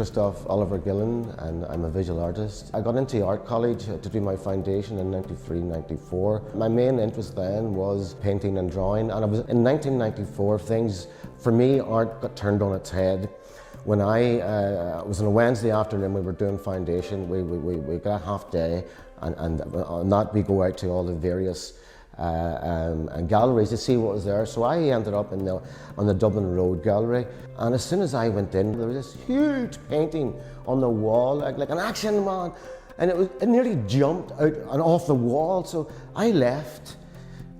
Christoph Oliver Gillen, and I'm a visual artist. I got into art college to do my foundation in '93, '94. My main interest then was painting and drawing, and it was in 1994 things, for me, art got turned on its head. When it was on a Wednesday afternoon, we were doing foundation, we got a half day, and on that we go out to all the various galleries to see what was there. So I ended up on the Dublin Road Gallery, and as soon as I went in, there was this huge painting on the wall, like an action man, and it nearly jumped out and off the wall. So I left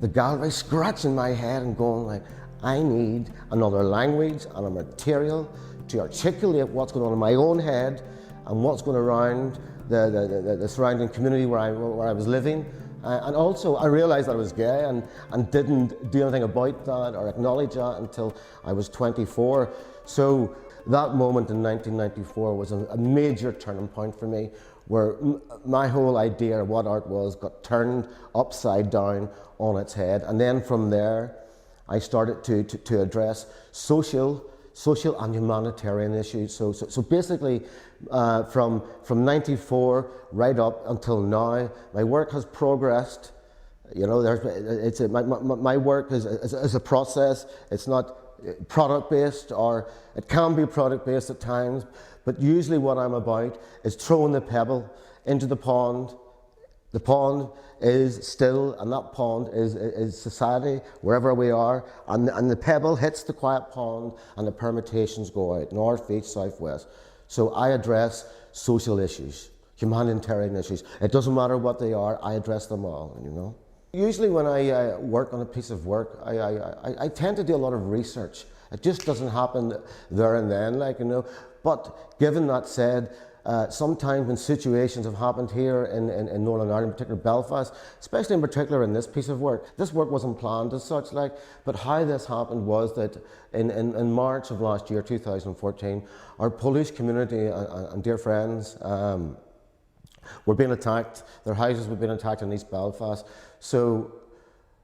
the gallery scratching my head and going like, I need another language and a material to articulate what's going on in my own head and what's going around the surrounding community where I was living. And also, I realized that I was gay and didn't do anything about that or acknowledge that until I was 24. So that moment in 1994 was a major turning point for me, where my whole idea of what art was got turned upside down on its head. And then from there, I started to address social and humanitarian issues. So basically, from '94 right up until now, my work has progressed. You know, my work is a process. It's not product-based, or it can be product-based at times, but usually what I'm about is throwing the pebble into the pond. The pond is still, and that pond is society, wherever we are, and the pebble hits the quiet pond, and the permutations go out, north, east, south, west. So I address social issues, humanitarian issues. It doesn't matter what they are, I address them all, you know. Usually when I work on a piece of work, I tend to do a lot of research. It just doesn't happen there and then, like, you know. But given that said, sometimes when situations have happened here in Northern Ireland, in particular Belfast, especially in particular in this piece of work, this work wasn't planned as such, like, but how this happened was that in March of last year, 2014, our Polish community and dear friends were being attacked. Their houses were being attacked in East Belfast. So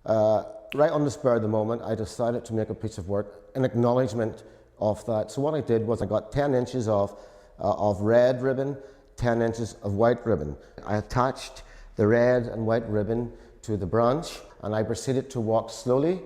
right on the spur of the moment, I decided to make a piece of work in acknowledgement of that. So what I did was I got 10 inches of red ribbon, 10 inches of white ribbon. I attached the red and white ribbon to the branch, and I proceeded to walk slowly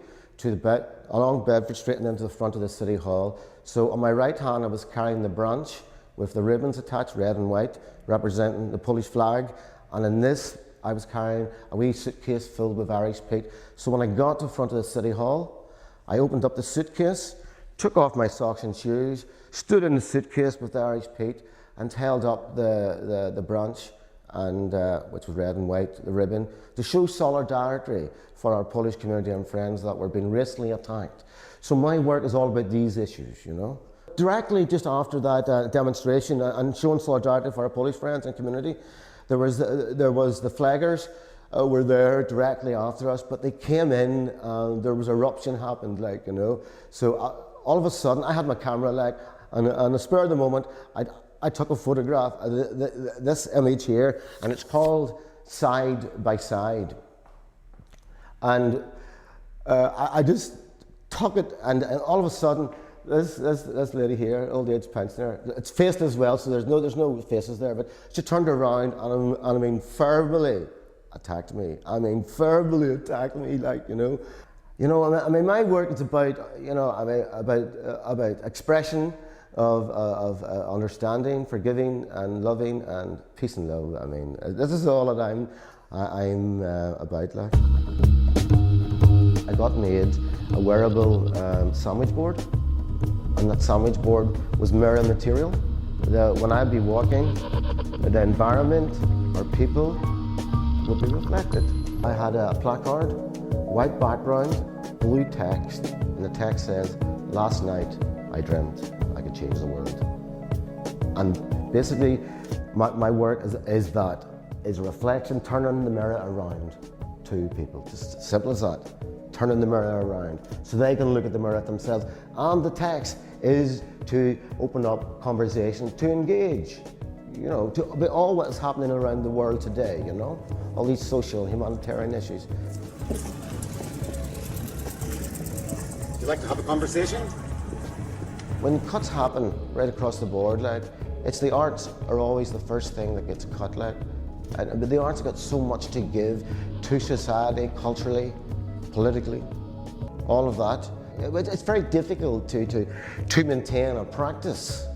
along Bedford Street and into the front of the City Hall. So on my right hand I was carrying the branch with the ribbons attached, red and white, representing the Polish flag, and in this I was carrying a wee suitcase filled with Irish peat. So when I got to the front of the City Hall, I opened up the suitcase, took off my socks and shoes, stood in the suitcase with the Irish peat, and held up the branch, and which was red and white, the ribbon, to show solidarity for our Polish community and friends that were being racially attacked. So my work is all about these issues, you know. Directly just after that demonstration and showing solidarity for our Polish friends and community, there was the flaggers were there directly after us, but they came in and there was eruption happened, like, you know. So all of a sudden, I had my camera, like, and on the spur of the moment, I took a photograph of this image here, and it's called Side by Side. And I just took it, and all of a sudden, this lady here, old age pensioner, it's faced as well, so there's no faces there, but she turned around and I mean verbally attacked me. I mean verbally attacked me, like, you know. You know, I mean, my work is about, you know, about expression of understanding, forgiving, and loving, and peace and love. I mean, this is all that I'm about, like. I got made a wearable sandwich board, and that sandwich board was mirror material. When I'd be walking, the environment or people would be reflected. I had a placard, white background, blue text, and the text says, "Last night I dreamt I could change the world." And basically, my work is a reflection, turning the mirror around to people. Just simple as that. Turning the mirror around so they can look at the mirror at themselves. And the text is to open up conversation, to engage, you know, to about all what is happening around the world today, you know, all these social, humanitarian issues. Do you like to have a conversation? When cuts happen right across the board, like, It's the arts are always the first thing that gets cut, like. But the arts have got so much to give to society, culturally, politically, all of that. It's very difficult to maintain a practice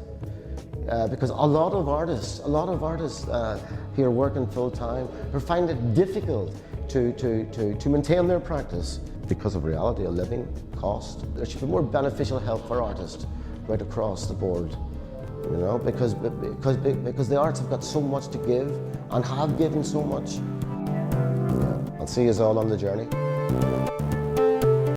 because a lot of artists who are working full time find it difficult to maintain their practice because of reality of living cost. There should be more beneficial help for artists right across the board. You know, because the arts have got so much to give and have given so much. Yeah. I'll see you all on the journey.